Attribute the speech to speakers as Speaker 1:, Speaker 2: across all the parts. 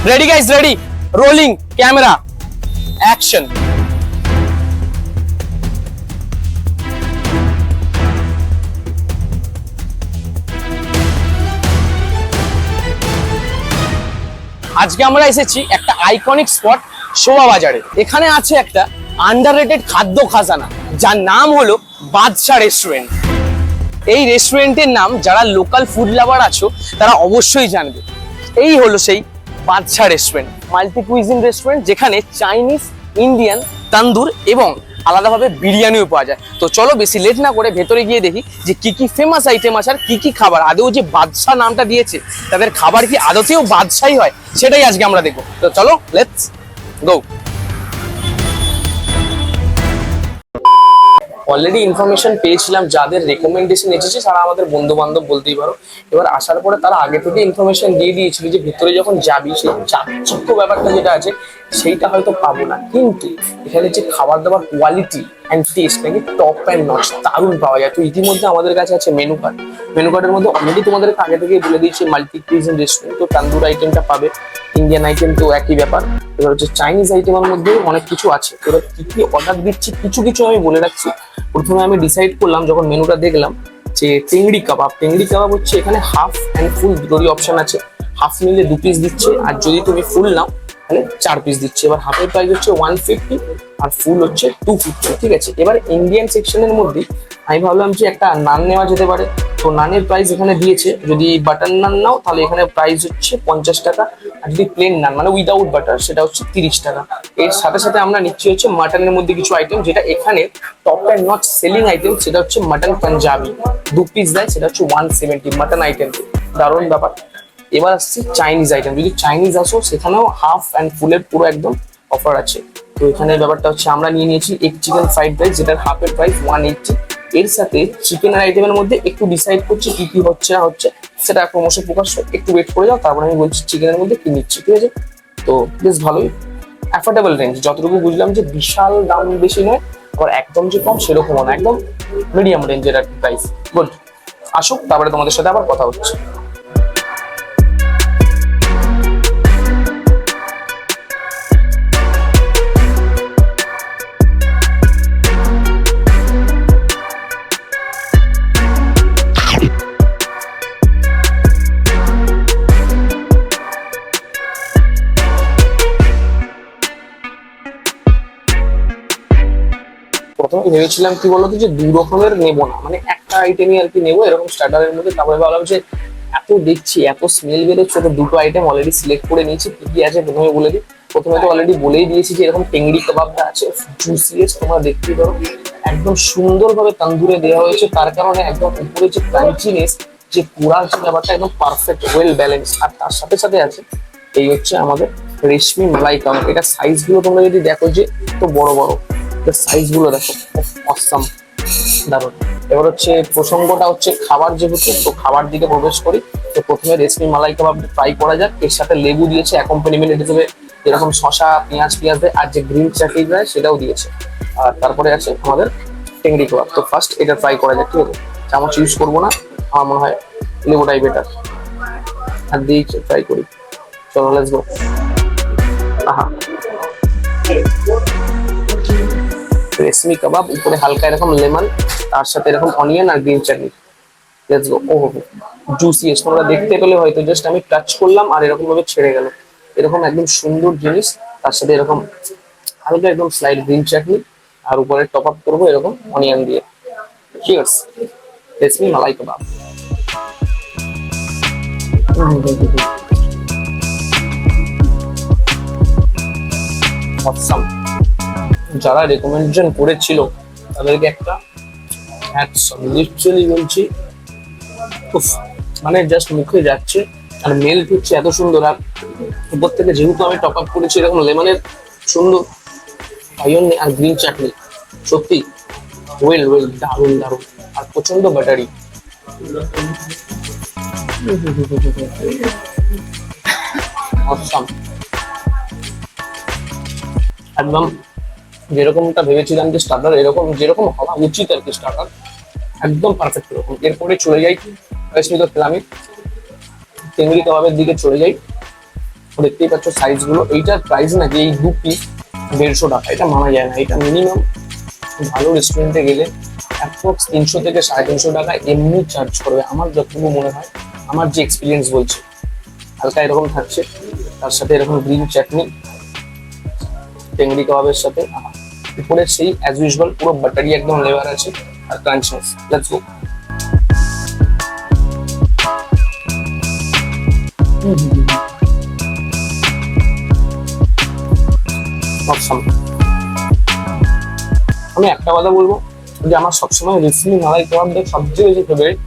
Speaker 1: Ready guys, ready. Rolling camera. Action. আজকে আমরা এসেছি একটা আইকনিক স্পট শোভা বাজারে। এখানে আছে একটা আন্ডাররেটেড খাদ্য খাজানা, যার নাম হলো বাদশা রেস্টুরেন্ট। এই রেস্টুরেন্টের নাম যারা লোকাল ফুড লাভার আছো তারা অবশ্যই জানবে। এই হলো সেই বাদশা রেস্টুরেন্ট, মাল্টি কুইজিন রেস্টুরেন্ট, যেখানে চাইনিজ, ইন্ডিয়ান, তান্দুর এবং আলাদাভাবে বিরিয়ানিও পাওয়া যায়। তো চলো বেশি লেট না করে ভেতরে গিয়ে দেখি যে কি কি ফেমাস আইটেম আছে আর কি কি খাবার। আদৌ যে বাদশা নামটা দিয়েছে তাদের খাবার কি আদতেও বাদশাই হয়, সেটাই আজকে আমরা দেখবো। তো চলো লেটস গো। অলরেডি ইনফরমেশন পেয়েছিলাম, যাদের রেকমেন্ডেশন এসেছে তারা আমাদের বন্ধু বান্ধব বলতেই পারো। এবার আসার পরে তারা আগে থেকে ইনফরমেশন দিয়ে দিয়েছিল যে ভিতরে যখন যাবি সেই চাকচিক্য ব্যাপারটা যেটা আছে সেইটা হয়তো পাবো না, কিন্তু এখানে যে খাবার দাবার কোয়ালিটি অ্যান্ড টেস্ট নাকি টপ অ্যান্ড নচ, দারুণ পাওয়া যায়। তো ইতিমধ্যে আমাদের কাছে আছে মেনু কার্ড। মেনু কার্ডের মধ্যে অলরেডি তোমাদেরকে আগে থেকে বলে দিয়েছি মাল্টি কুইজিন রেস্টুরেন্ট, তো তান্দুর আইটেমটা পাবে, ইন্ডিয়ান আইটেম তো একই ব্যাপার। এবার হচ্ছে চাইনিজ আইটেমের মধ্যে অনেক কিছু আছে। এবার কি কি অর্ডার দিচ্ছি কিছু কিছু আমি বলে রাখছি। প্রথমে আমি ডিসাইড করলাম যখন মেনুটা দেখলাম যে টেংড়ি কাবাব। টেংড়ি কাবাব হচ্ছে এখানে হাফ অ্যান্ড ফুল দুটোরই অপশন আছে। হাফ নিলে 2 পিস দিচ্ছে, আর যদি তুমি ফুল নাও তাহলে 4 পিস দিচ্ছে। এবার হাফের প্রাইস হচ্ছে 150 আর ফুল হচ্ছে 250, ঠিক আছে। এবার ইন্ডিয়ান সেকশনের মধ্যে আমি ভাবলাম যে একটা নান নেওয়া যেতে পারে। তো নানের প্রাইস এখানে দিয়েছে, যদি বাটার নান নাও তাহলে এখানে প্রাইস হচ্ছে 50 টাকা, আর যদি প্লেন নান মানে উইদাউট বাটার সেটা হচ্ছে 30 টাকা। এর সাথে সাথে আমরা নিচ্ছি হচ্ছে মাটনের মধ্যে কিছু আইটেম, যেটা এখানে top and not selling item, সেটা হচ্ছে মাটন পাঞ্জাবি। 2 পিস দেয়, সেটা হচ্ছে 170 মাটন আইটেম, দারুণ ব্যাপার। এবার আসছে চাইনিজ আইটেম। যদি চাইনিজ আসো সেখানেও হাফ অ্যান্ড ফুলের পুরো একদম অফার আছে। তো এখানে ব্যাপারটা হচ্ছে আমরা নিয়ে নিয়েছি এগ চিকেন ফ্রাইড রাইস, যেটার হাফের প্রাইস 180। এর সাথে চিকেনের আইটেমের মধ্যে একটু ডিসাইড করছি কি কি হচ্ছে না হচ্ছে, সেটা ক্রমশ প্রকাশ, একটু ওয়েট করে যাও, তারপরে আমি বলছি চিকেনের মধ্যে কি নিচ্ছি, ঠিক আছে। তো বেশ ভালোই অ্যাফোর্ডেবল রেঞ্জ, যতটুকু বুঝলাম যে বিশাল দাম বেশি নয়, আবার একদম যে কম সেরকমও না, একদম মিডিয়াম রেঞ্জের আর প্রাইস। গুড, আসুক তারপরে তোমাদের সাথে আবার কথা হচ্ছে। প্রথমে ভেবেছিলাম কি বলতো যে 2 রকমের নেবো না, মানে একটা আইটেমই আর কি নেবো এরকম স্টার্টারের মধ্যে। তারপরে ভাবলাম যে এত দেখছি এত স্মেল বেরোচ্ছে, তো 2টো আইটেম অলরেডি সিলেক্ট করে নিয়েছি। কি কি আছে প্রথমে বলে দিই। প্রথমে তো অলরেডি বলেই দিয়েছি যে এরকম টেংড়ি কাবাবটা আছে, জুসিয়েস্ট, তোমরা দেখতেই পারো একদম সুন্দরভাবে তন্দুরে দেওয়া হয়েছে, তার কারণে একদম উপরে যে ক্রাঞ্চিনেস, যে পুরা যে ব্যাপারটা একদম পারফেক্ট ওয়েল ব্যালেন্স। আর তার সাথে সাথে আছে এই হচ্ছে আমাদের রেশমি মালাই কাবাব। এটা সাইজ গুলো তোমরা যদি দেখো যে তো বড় বড়, সাইজ গুলো দেখো অসাম, দারুণ। এবার হচ্ছে প্রসঙ্গটা হচ্ছে খাবার, যেহেতু তো খাবার দিকে প্রবেশ করি। তো প্রথমে রেশমি মালাই কাবাব ট্রাই করা যাক। এর সাথে লেবু দিয়েছে অ্যাকম্পানিমেন্ট হিসেবে, যেরকম শশা পেঁয়াজ দেয়, আর যে গ্রিন চাটনি দেয় সেটাও দিয়েছে। আর তারপরে আছে আমাদের টেংড়ি কাবাব। তো ফার্স্ট এটা ট্রাই করা যাক, ঠিক আছে। চামচ ইউজ করবো না, আমার মনে হয় লেবুটাই বেটার। আর দিয়ে ট্রাই করি, চলো লেটস গো। আহা, রেশমি কাবাব, উপরে হালকা এরকম লেমন, তার সাথে এরকম অনিয়ন আর green chutney. Let's go. Oh juiciest, তোমরা দেখতে পেলে হয়তো, জাস্ট আমি টাচ করলাম আর এরকম ভাবে ছেড়ে গেল। এরকম একদম সুন্দর জিনিস, তার সাথে এরকম হালকা একদম স্লাইড গ্রিন চাটনি, আর উপরে টপ আপ করবো এরকম অনিয়ন দিয়ে। চিয়ার্স, রেশমি মালাই কাবাব। অসাম। যারা রেকমেন্ডেশন করেছিল তাদেরকে একটা হ্যাটস অফ, লিটারালি বলছি, মানে জাস্ট মুখে যাচ্ছে আর মেল্ট হচ্ছে এত সুন্দর। আর উপর থেকে যেহেতু আমি টপ আপ করেছি এরকম লেমনের সুন্দর অনিয়ন আর গ্রিন চাটনি, সত্যি ওয়েল ওয়েল, দারুণ দারুণ, আর প্রচন্ড ব্যাটারি। অসাম, একদম যেরকমটা ভেবেছিলাম যে স্টার্টার এরকম যেরকম হওয়া উচিত আর কি, স্টার্টার একদম পারফেক্ট এরকম। এরপরে চলে যাই রেশমি তো পেলামই, টেংড়ি কাবাবের দিকে চলে যাই। দেখতেই পাচ্ছ সাইজ গুলো। এইটার প্রাইস নাকি এই 2 পিস 150 টাকা, এটা মানা যায় না। এটা মিনিমাম ভালো রেস্টুরেন্টে গেলে অ্যাপ্রক্স 300 থেকে 350 টাকা এমনি চার্জ করবে আমার যতটুকু মনে হয়, আমার যে এক্সপিরিয়েন্স বলছে। হালকা এরকম থাকছে, তার সাথে এরকম গ্রিন চাটনি টেংরি কাবাবের সাথে, উপরে সেই অ্যাজ ইউজুয়াল পুরো বাটারি একদম লেয়ার আছে আর ক্রাঞ্চনেস। Let's go. আমি একটা কথা বলবো যে আমার সবসময় রেসিপি মালাই কাবাবটা সবচেয়ে বেশি ফেভারিট।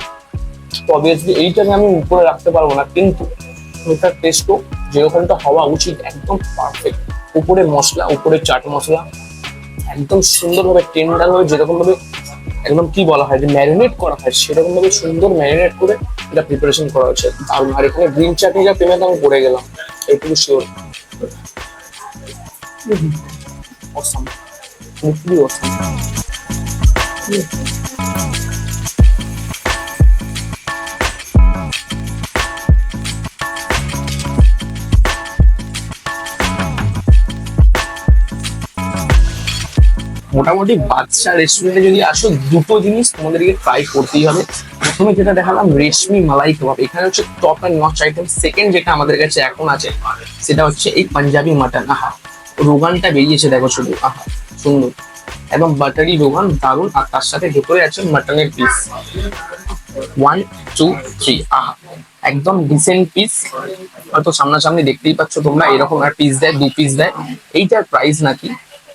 Speaker 1: তো অবভিয়াসলি এইটাকে আমি উপরে রাখতে পারবো না, কিন্তু এটার টেস্টও যেরকমটা হওয়া উচিত একদম পারফেক্ট। উপরে মশলা, উপরে চাট মশলা একদম সুন্দরভাবে টেন্ডার হয়ে, যেরকম ভাবে একদম কি বলা হয় যে ম্যারিনেট করা হয়, সেরকম ভাবে সুন্দর ম্যারিনেট করে এটা প্রিপারেশন করা হচ্ছে দারুণ। আর এখানে গ্রিন চাটনি যা পেমেন্ট আমি পড়ে গেলাম, এইটুকু শিওর। Awesome, literally awesome. মোটামুটি বাদশা রেস্টুরেন্টে যদি আসো, দুটো জিনিস তোমাদেরকে ট্রাই করতেই হবে। প্রথমে যেটা দেখালাম রেশমি মালাই কাবাব, এখানে হচ্ছে top and notch item. Second যেটা আমাদের কাছে এখন আছে সেটা হচ্ছে এই পাঞ্জাবি মাটন। আহা, রোগানটা বেরিয়েছে দেখো শুধু, আহা সুন্দর একদম বাটারি রোগান, দারুন। আর তার সাথে ভেতরে আছে মাটনের পিস, 1 2 3, আহা একদম ডিসেন্ট পিস। হয়তো সামনাসামনি দেখতেই পাচ্ছ তোমরা, এরকম আর পিস দেয়, 2 পিস দেয়। এইটার প্রাইস নাকি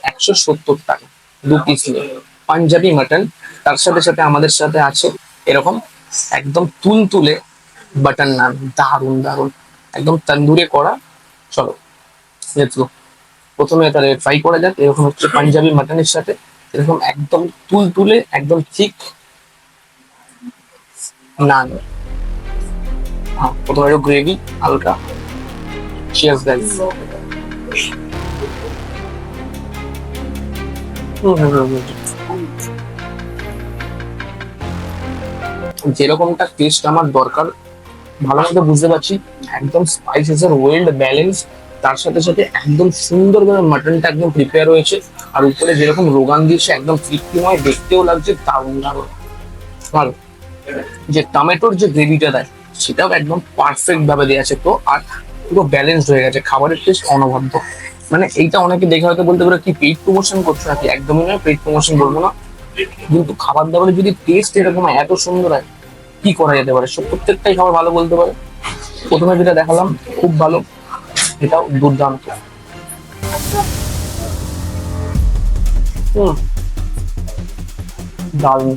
Speaker 1: 170 টাকা 2 পিস নিয়ে পাঞ্জাবি মাটন। তার সাথে সাথে আমাদের সাথে আছে এরকম একদম তুলতুলে বাটার নান, দারুন দারুন একদম তন্দুরে করা। চলো লেটস গো। প্রথমে এটা ফ্রাই করা যাক। এরকম হচ্ছে পাঞ্জাবি মাটনের সাথে এরকম একদম তুলতুলে একদম ঠিক নান। প্রথমে একটু গ্রেভি হালকা। Cheers guys. যেরকমটা টেস্ট আমার দরকার ভালো মতো বুঝতে পারছি, একদম স্পাইসেস এর ওয়েল ব্যালেন্স, তার সাথে সাথে একদম সুন্দরভাবে মাটনটা একদম প্রিপেয়ার হয়েছে। আর উপরে যেরকম রোগান দিয়েছে একদম তৃপ্তিময়, দেখতেও লাগছে দারুণ দারুণ। আর যে টমেটোর যে গ্রেভিটা দেয় সেটাও একদম পারফেক্ট ভাবে দেওয়া আছে। তো আর পুরো ব্যালেন্স হয়ে গেছে, খাবারের টেস্ট অনবদ্য। মানে এইটা অনেকে দেখে হয়তো বলতে পারে কি পেইড প্রমোশন করছো নাকি, একদমই নয়, পেইড প্রমোশন বলবো না। কিন্তু খাবার দাবারের যদি টেস্ট এরকম এত সুন্দর হয়, কি করা যেতে পারে? প্রত্যেকটাই খাবার ভালো বলতে পারে। প্রথমে যেটা দেখালাম খুব ভালো, এটাও দুর্দান্ত। দারুণ।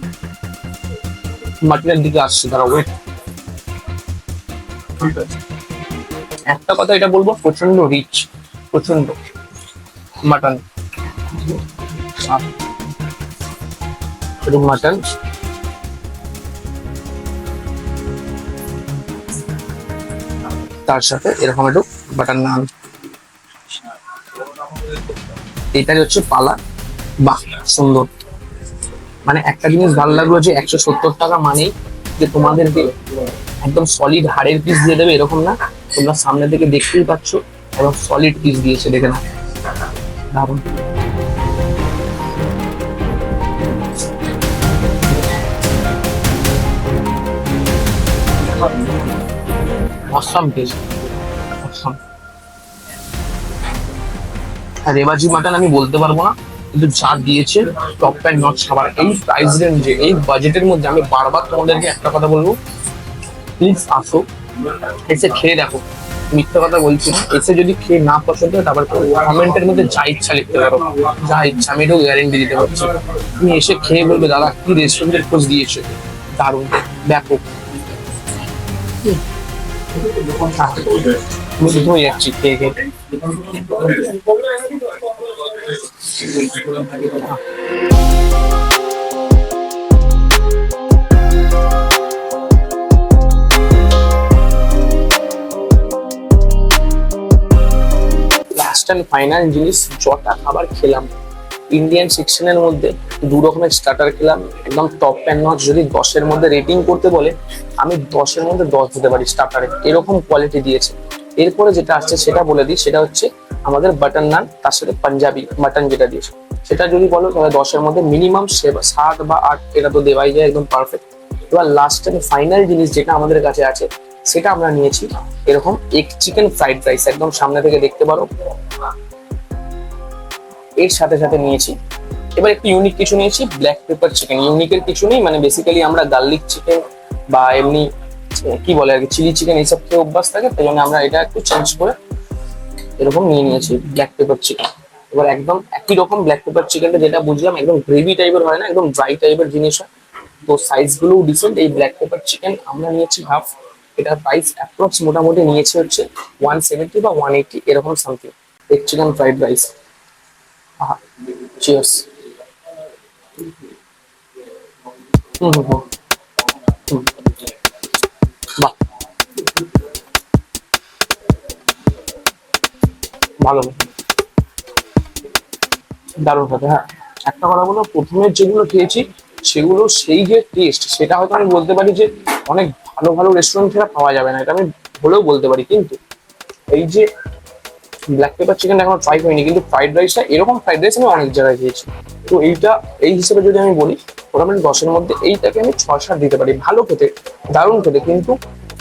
Speaker 1: মাটনের দিকে আসছে, তারা ওয়েট। একটা কথা এটা বলবো, প্রচন্ড রিচ, প্রচন্ড মাটন। মাটন তার সাথে এরকম একটু বাটার নান, এটাই হচ্ছে পালা। বাহ সুন্দর। মানে একটা জিনিস ভালো লাগলো যে 170 টাকা মানেই যে তোমাদেরকে একদম সলিড হাড়ের পিস দিয়ে দেবে এরকম না। তোমরা সামনে থেকে দেখতেই পাচ্ছ এবং সলিড পিস দিয়েছে, দেখে না দারুণ। Awesome taste, awesome. আর রেবাজি মাটন আমি বলতে পারবো না, কিন্তু যা দিয়েছে টপ অ্যান্ড নচ খাবার। এই প্রাইস রেঞ্জে, এই বাজেটের মধ্যে আমি বারবার তোমাদেরকে একটা কথা বলবো, প্লিজ আসো, এসে খেয়ে দেখো। মিথ্যা কথা বলছি না, এসে যদি খেয়ে না পছন্দ হয় তারপর কমেন্টের মধ্যে যা ইচ্ছা লিখতে পারো, যা ইচ্ছা, আমি এটাও গ্যারেন্টি দিতে পারছি। তুমি এসে খেয়ে বলবে দাদা কি রেস্টুরেন্টের খোঁজ দিয়েছে, দারুণ ব্যাপক। আমি কোথাও যাচ্ছি খেয়ে খেয়ে। লাস্ট অ্যান্ড ফাইনাল জিনিস, যটা খাবার খেলাম ইন্ডিয়ান সেকশনের মধ্যে 2 রকমের স্টার্টার খেলাম, একদম টপ অ্যান্ড নচ। যদি 10-এর মধ্যে রেটিং করতে বলে, আমি 10-এর মধ্যে 10 দিতে পারি স্টার্টারে, এরকম কোয়ালিটি দিয়েছে। এরপরে যেটা আসছে সেটা বলে দিই, সেটা হচ্ছে আমাদের বাটার নান, তার সাথে পাঞ্জাবি মাটন যেটা দিয়েছে সেটা যদি বলো তাহলে 10-এর মধ্যে মিনিমাম 7 বা 8 এটা তো দেওয়াই যায়, একদম পারফেক্ট। এবার লাস্ট এন্ড ফাইনাল জিনিস যেটা আমাদের কাছে আছে সেটা আমরা নিয়েছি এরকম এগ চিকেন ফ্রাইড রাইস, একদম সামনে থেকে দেখতে পারো। এর সাথে সাথে নিয়েছি এবার একটু ইউনিক কিছু নিয়েছি, ব্ল্যাক পেপার চিকেন। ইউনিকের কিছু নেই, মানে বেসিক্যালি আমরা গার্লিক চিকেন বা এমনি কি বলে আর কি চিলি চিকেন এইসব খেয়ে অভ্যাস থাকে, তাই জন্য আমরা এটা একটু চেঞ্জ করে এরকম নিয়ে নিয়েছি ব্ল্যাক পেপার চিকেন। এবার একদম একই রকম ব্ল্যাক পেপার চিকেনটা যেটা বুঝলাম একদম গ্রেভি টাইপের হয় না, একদম ড্রাই টাইপের জিনিস হয়, তো সাইজ গুলো ডিসেন্ট। এই ব্ল্যাক পেপার চিকেন আমরা নিয়েছি হাফ, এটার প্রাইস অ্যাপ্রক্স মোটামুটি নিয়েছে হচ্ছে 170 বা 180 এরকম something. Egg chicken fried rice, আহা চিয়ার্স। হুম হুম হুম হুম, বাহ ভালো, দারুণ খেতে। হ্যাঁ, একটা কথা বলো, প্রথমে যেগুলো খেয়েছি সেগুলো সেই যে টেস্ট সেটা হয়তো আমি বলতে পারি যে অনেক ভালো ভালো রেস্টুরেন্ট থেকে পাওয়া যাবে না, এটা আমি বলেও বলতে পারি। কিন্তু এই যে ব্ল্যাক পেপার চিকেন এখনো ট্রাই করিনি, কিন্তু ফ্রাইড রাইসটা এরকম ফ্রাইড রাইস আমি অনেক জায়গায় খেয়েছি। তো এইটা এই হিসেবে যদি আমি বলি মোটামুটি 10-এর মধ্যে এইটাকে আমি 6-7 দিতে পারি। ভালো খেতে, দারুণ খেতে, কিন্তু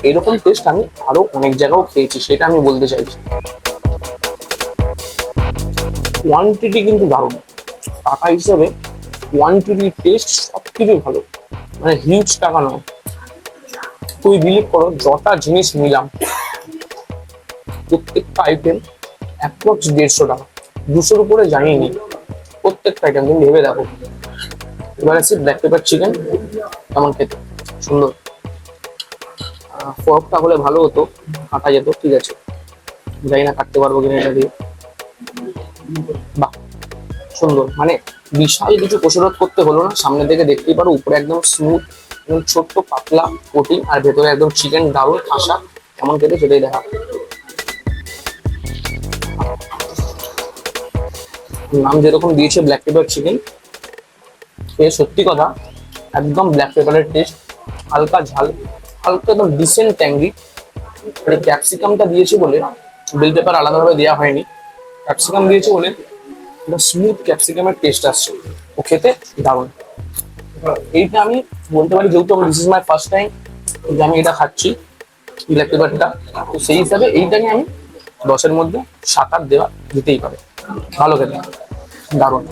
Speaker 1: এরকম টেস্ট আমি আরো অনেক জায়গাও খেয়েছি, সেটা আমি বলতে চাইছি। কোয়ান্টিটি কিন্তু দারুণ, টাকা হিসেবে কোয়ান্টিটি টেস্ট সবকিছু ভালো, মানে হিউজ টাকা নয়। তুই বিলিভ করো যটা জিনিস নিলাম প্রত্যেকটা আইটেম অ্যাপ্রক্স 150 টাকা, 200-র উপরে জানিনি প্রত্যেকটা আইটেম, তুমি ভেবে দেখো। এবার আছে ব্ল্যাক পেপার চিকেন, কেমন খেতে, সুন্দর। ফর্কটা হলে ভালো হতো, কাটা যেত, ঠিক আছে, জানি না কাটতে পারবো কিনা এটা দিয়ে। বাহ সুন্দর, মানে বিশাল কিছু কসরত করতে হলো না, সামনে থেকে দেখতেই পারো উপরে একদম স্মুথ এবং ছোট্ট পাতলা কোটিং, আর ভেতরে একদম চিকেন দারুণ কষা, কেমন খেতে সেটাই দেখা। নাম যেরকম দিয়েছে ব্ল্যাক পেপার চিকেন, সে সত্যি কথা একদম ব্ল্যাক পেপারের টেস্ট, হালকা ঝাল, হালকা একদম ডিসেন্ট ট্যাঙ্গি। মানে ক্যাপসিকামটা দিয়েছে বলে, বেল পেপার আলাদাভাবে দেওয়া হয়নি, ক্যাপসিকাম দিয়েছে বলে একটা স্মুথ ক্যাপসিকামের টেস্ট আসছে, ও খেতে দারুণ। এইটা আমি বলতে পারি, যেহেতু আমার this is my first time যে আমি এটা খাচ্ছি ব্ল্যাক পেপারটা, তো সেই হিসাবে এইটাকে আমি 10-এর মধ্যে 7-8 দেওয়া দিতেই পারে। ভালো খেতে, দারুণ।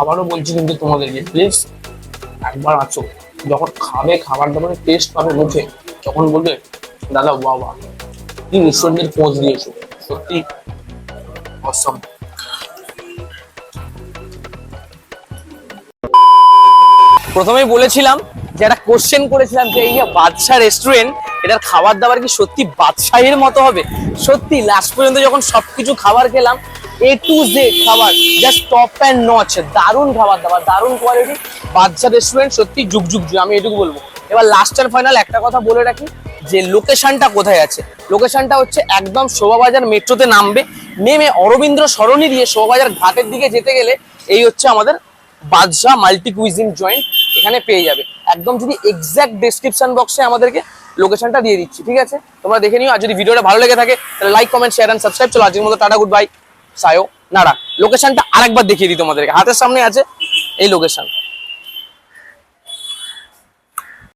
Speaker 1: আবারও বলছি কিন্তু তোমাদেরকে প্লিজ একবার আসো, যখন খাবে খাবার দাবারের টেস্ট পাবে মুখে, তখন বলবে দাদা ওয়া ওয়া, কি রেস্টুরেন্টের খোঁজ দিয়েছো, সত্যি অসম। প্রথমেই বলেছিলাম যে একটা কোশ্চেন করেছিলাম যে এই যে বাদশা রেস্টুরেন্ট, এটার খাবার দাবার কি সত্যি বাদশাহীর মতো হবে? সত্যি লাস্ট পর্যন্ত যখন সবকিছু খাবার খেলাম, A to Z খাবার জাস্ট টপ অ্যান্ড নচ, দারুণ খাবার দাবার, দারুণ কোয়ালিটি। বাদশা রেস্টুরেন্ট সত্যি যুগ যুগ যুগ, আমি এটুকু বলবো। এবার লাস্ট আর ফাইনাল একটা কথা বলে রাখি, যে লোকেশনটা কোথায় আছে। লোকেশনটা হচ্ছে একদম শোভাবাজার মেট্রোতে নামবে, নেমে অরবিন্দ্র সরণি দিয়ে শোভাবাজার ঘাটের দিকে যেতে গেলে এই হচ্ছে আমাদের বাদশা মাল্টি কুইজিন জয়েন্ট, এখানে পেয়ে যাবে একদম। যদি এক্সাক্ট ডেসক্রিপশন বক্সে আমাদেরকে লোকেশনটা দিয়ে দিচ্ছি, ঠিক আছে, তোমরা দেখে নিও। আর যদি ভিডিওটা ভালো লেগে থাকে তাহলে like comment share and subscribe. চলো আজকের মতো টাটা, গুড বাই, সায়ো নারা। লোকেশনটা আরেকবার দেখিয়ে দিই তোমাদেরকে, হাতের সামনে আছে এই লোকেশন।